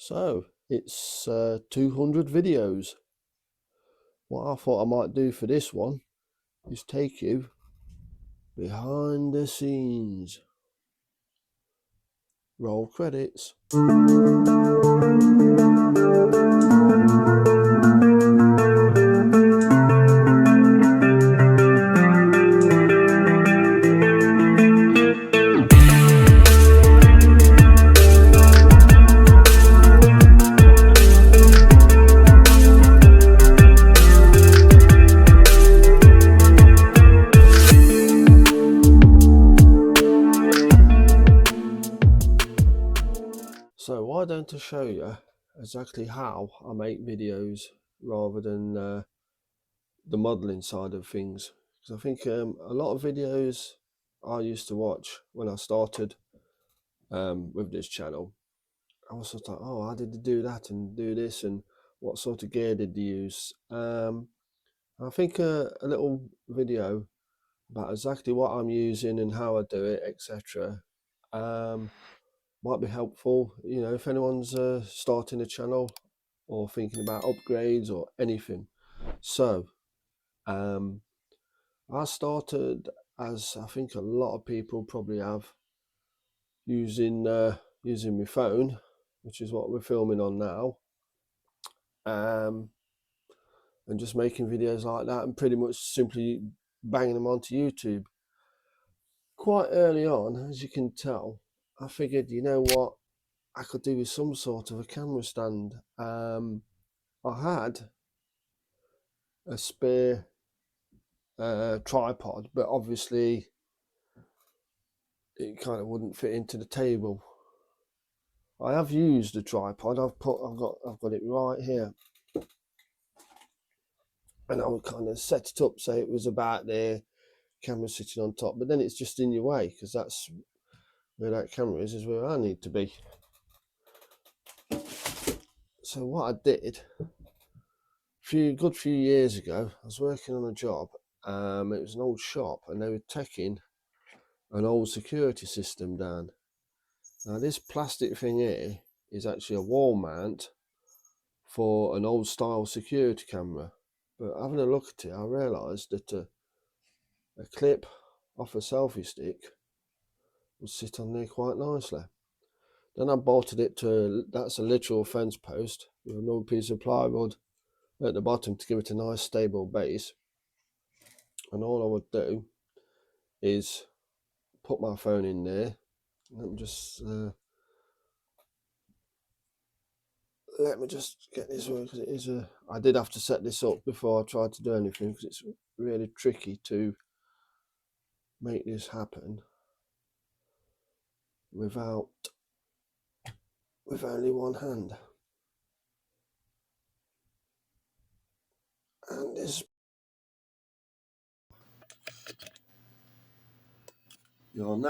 So it's 200 videos. What I thought I might do for this one is take you behind the scenes. Roll credits. So why don't I show you exactly how I make videos rather than the modelling side of things, because I think a lot of videos I used to watch when I started with this channel, I was sort of like, oh, how did they do that and do this, and what sort of gear did they use? I think a little video about exactly what I'm using and how I do it, etc. Might be helpful, you know, if anyone's starting a channel or thinking about upgrades or anything. So I started, as I think a lot of people probably have, using my phone, which is what we're filming on now, and just making videos like that and pretty much simply banging them onto YouTube. Quite early on, as you can tell, I figured, you know what, I could do with some sort of a camera stand. I had a spare tripod, but obviously it kind of wouldn't fit into the table. I have used a tripod. I've got it right here, and I would kind of set it up so it was about there, camera sitting on top. But then it's just in your way, because that's where that camera is where I need to be. So what I did a good few years ago, I was working on a job. It was an old shop, and they were taking an old security system down. Now this plastic thing here is actually a wall mount for an old style security camera. But having a look at it, I realised that a clip off a selfie stick would sit on there quite nicely. Then I bolted it to, that's a literal fence post with an old piece of plywood at the bottom to give it a nice stable base. And all I would do is put my phone in there. Let me just get this work, because it is I did have to set this up before I tried to do anything, because it's really tricky to make this happen with only one hand. And this, I'm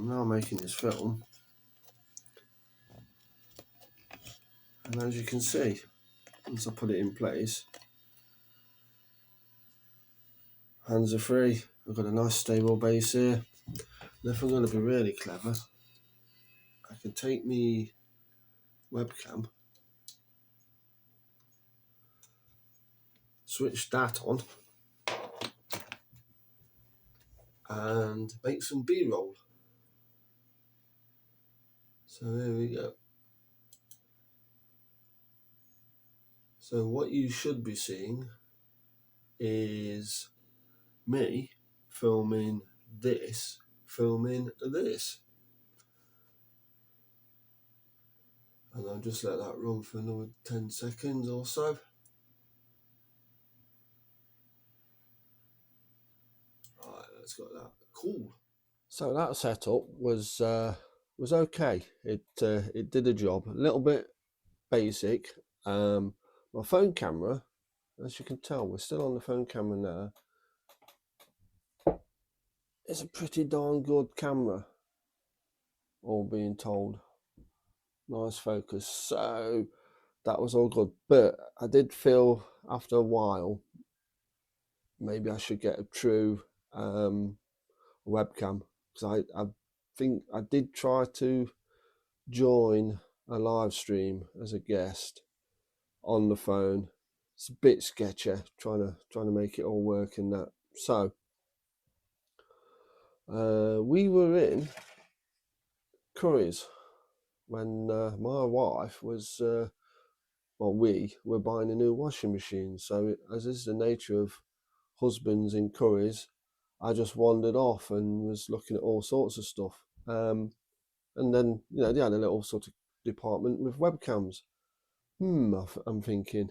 now making this film, and as you can see, once I put it in place, hands are free. I've got a nice stable base here. And if I'm going to be really clever, I can take me webcam, switch that on, and make some B-roll. So there we go. So what you should be seeing is me filming this. And I'll just let that run for another 10 seconds or so. Alright, let's go that. Cool. So that setup was okay. It did a job. A little bit basic. My phone camera, as you can tell, we're still on the phone camera now. It's a pretty darn good camera, all being told. Nice focus. So that was all good. But I did feel after a while maybe I should get a true webcam, because I think I did try to join a live stream as a guest on the phone. It's a bit sketchy trying to make it all work and that. So we were in Curry's when my wife was we were buying a new washing machine. So as is the nature of husbands in Curry's, I just wandered off and was looking at all sorts of stuff. And then, they had a little sort of department with webcams. I'm thinking.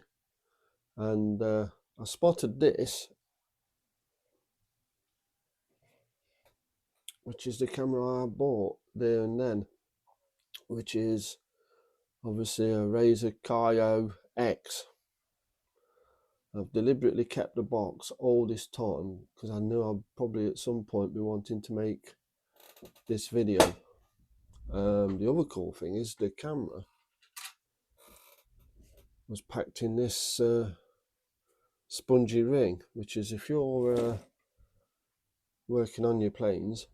And I spotted this, which is the camera I bought there and then, which is obviously a Razer Kaio X. I've deliberately kept the box all this time because I knew I'd probably at some point be wanting to make this video. The other cool thing is the camera was packed in this spongy ring, which is if you're working on your planes,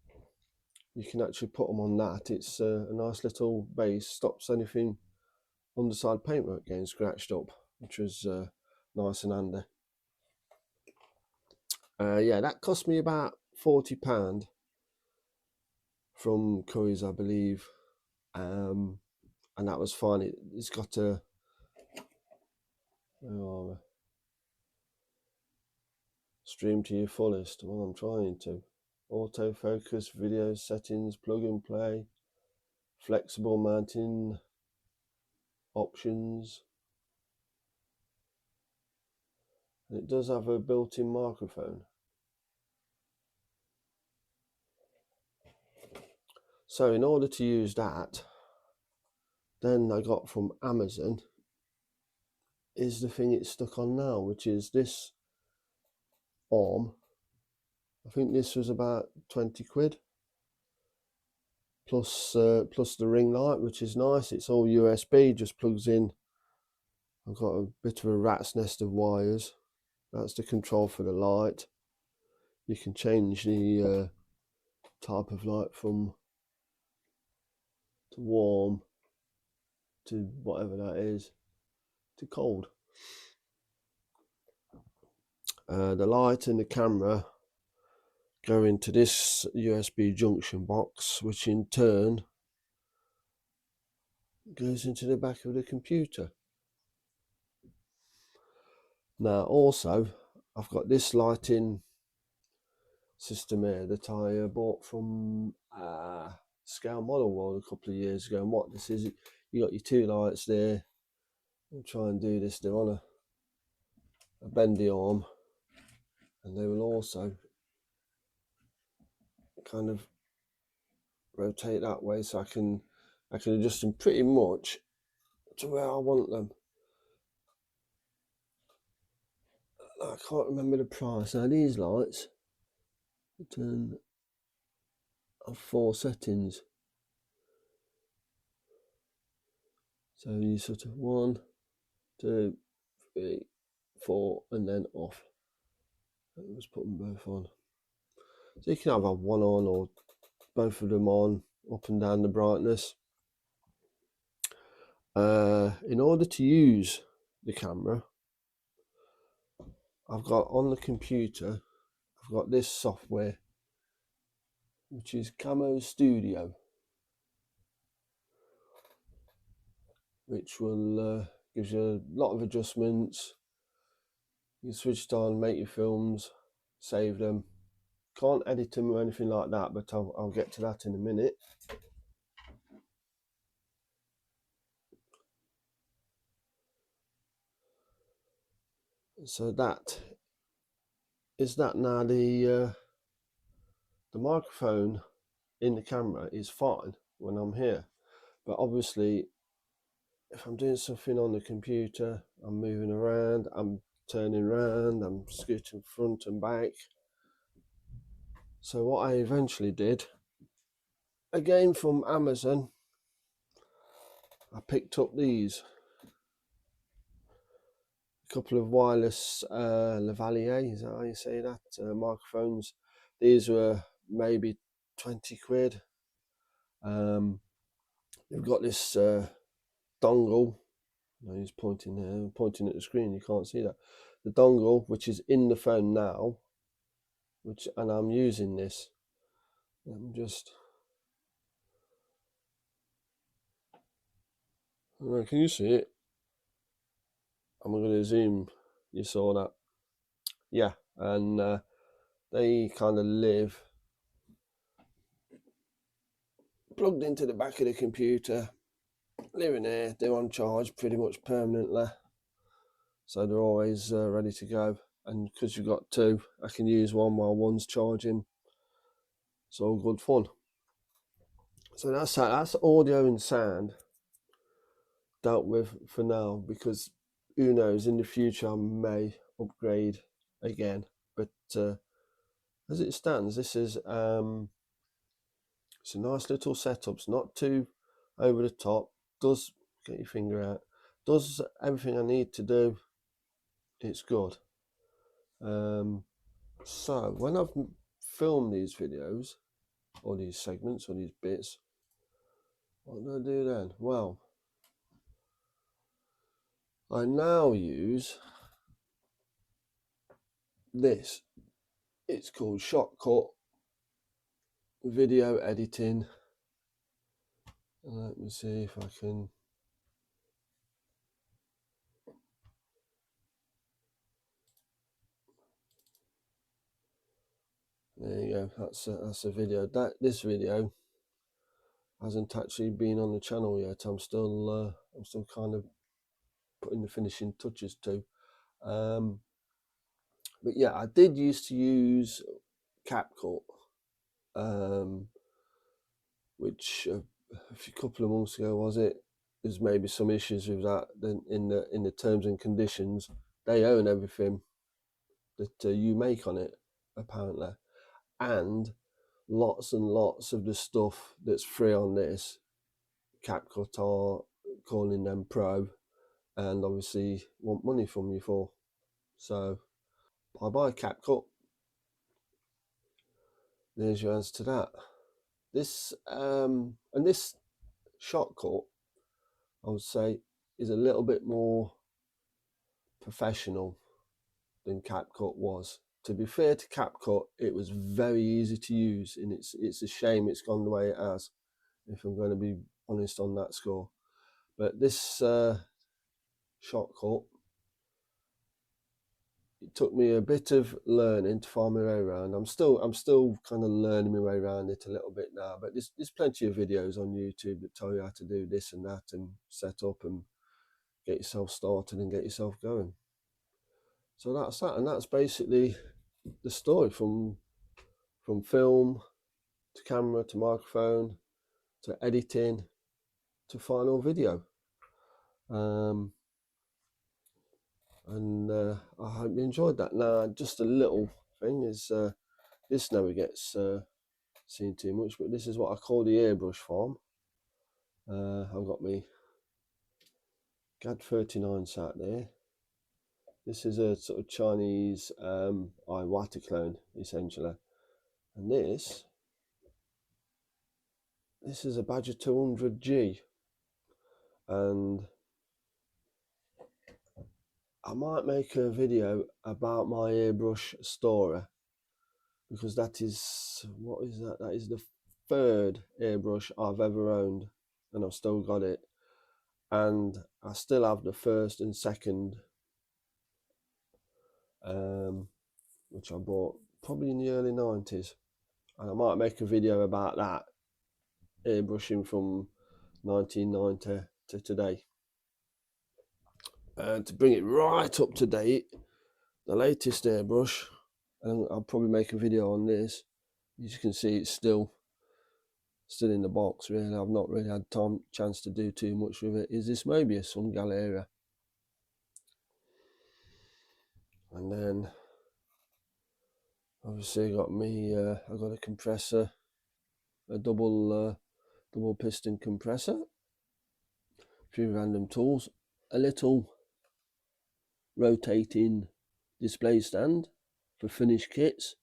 you can actually put them on that. It's a nice little base, stops anything underside paintwork getting scratched up, which was nice and handy. Yeah, that cost me about £40 from Curry's, I believe, and that was fine. It's got a stream to your fullest. Well, I'm trying to autofocus, video settings, plug and play, flexible mounting options. And it does have a built-in microphone. So in order to use that, then I got from Amazon is the thing it's stuck on now, which is this arm. I think this was about 20 quid plus the ring light, which is nice. It's all USB, just plugs in. I've got a bit of a rat's nest of wires. That's the control for the light. You can change the type of light from to warm to whatever that is to cold. The light and the camera go into this USB junction box, which in turn goes into the back of the computer. Now also, I've got this lighting system here that I bought from Scale Model World a couple of years ago. And what this is, you got your two lights there. I'll try and do this. They're on a bendy arm, and they will also kind of rotate that way, so I can adjust them pretty much to where I want them. I can't remember the price. Now these lights have 4 settings. So you sort of 1, 2, 3, 4, and then off. Let's put them both on. So you can either have one on or both of them on, up and down the brightness. In order to use the camera, I've got on the computer, I've got this software, which is Camo Studio, which will gives you a lot of adjustments. You switch it on, make your films, save them. Can't edit them or anything like that, but I'll get to that in a minute. So that is that. Now the microphone in the camera is fine when I'm here, but obviously if I'm doing something on the computer, I'm moving around, I'm turning around, I'm scooting front and back. So what I eventually did, again from Amazon, I picked up these couple of wireless lavalier, is that how you say that, microphones. These were maybe 20 quid. You've got this dongle. No, he's pointing there, pointing at the screen. You can't see that. The dongle, which is in the phone now, and I'm using this. I'm just. Can you see it? I'm going to zoom. You saw that, yeah. And they kind of live plugged into the back of the computer, living there. They're on charge pretty much permanently, so they're always ready to go. And because you've got two, I can use one while one's charging. It's all good fun. So that's audio and sound dealt with for now, because who knows, in the future I may upgrade again. But as it stands, this is it's a nice little setup. It's not too over the top. Does, get your finger out, does everything I need to do. It's good. So when I've filmed these videos or these segments or these bits, what do I do then? Well, I now use this. It's called Shotcut Video Editing. Let me see if I can. There you go. That's a video. This video hasn't actually been on the channel yet. I'm still kind of putting the finishing touches to. But yeah, I did used to use CapCut, which a couple of months ago was it? There's maybe some issues with that. Then in the terms and conditions, they own everything that you make on it, apparently, and lots and lots of the stuff that's free on this, CapCut are calling them pro, and obviously want money from you for. So I buy CapCut. There's your answer to that. This and this Shotcut, I would say, is a little bit more professional than CapCut was. To be fair to CapCut, it was very easy to use, and it's a shame it's gone the way it has, if I'm going to be honest on that score. But this Shotcut, it took me a bit of learning to find my way around. I'm still kind of learning my way around it a little bit now, but there's plenty of videos on YouTube that tell you how to do this and that and set up and get yourself started and get yourself going. So that's that, and that's basically the story from film to camera to microphone to editing to final video. And I hope you enjoyed that. Now, just a little thing is this never gets seen too much, but this is what I call the airbrush farm. I've got my GAD 39 sat there. This is a sort of Chinese water clone, essentially. And this is a Badger 200G. And I might make a video about my airbrush story, because that is, what is that? That is the third airbrush I've ever owned, and I've still got it. And I still have the first and second, which I bought probably in the early 90s. And I might make a video about that, airbrushing from 1990 to today. And to bring it right up to date, the latest airbrush, and I'll probably make a video on this. As you can see, it's still in the box, really. I've not really had chance to do too much with it. Is this Mobius from Galera. And then obviously I got I got a compressor, a double piston compressor, a few random tools, a little rotating display stand for finished kits,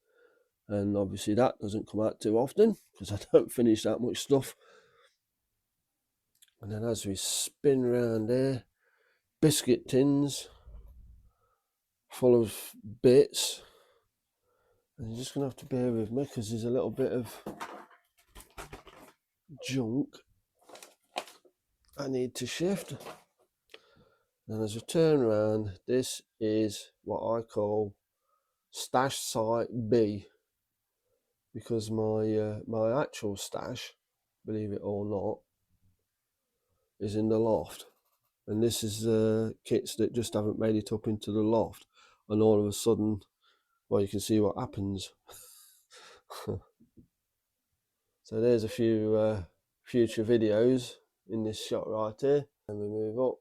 and obviously that doesn't come out too often because I don't finish that much stuff. And then as we spin around there, biscuit tins full of bits, and you're just gonna have to bear with me because there's a little bit of junk I need to shift. And as we turn around, this is what I call stash site B, because my actual stash, believe it or not, is in the loft. And this is kits that just haven't made it up into the loft, and all of a sudden, well, you can see what happens. So there's a few future videos in this shot right here. And we move up,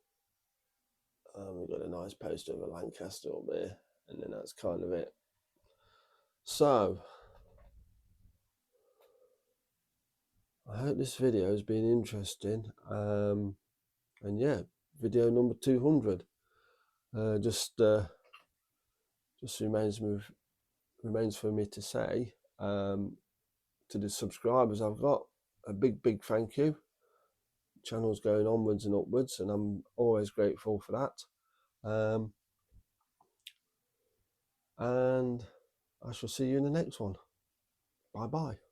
and we've got a nice poster of a Lancaster up there, and then that's kind of it. So I hope this video has been interesting, and yeah, video number 200. Just remains for me to say, to the subscribers I've got, a big thank you. Channel's going onwards and upwards, and I'm always grateful for that. And I shall see you in the next one. Bye bye.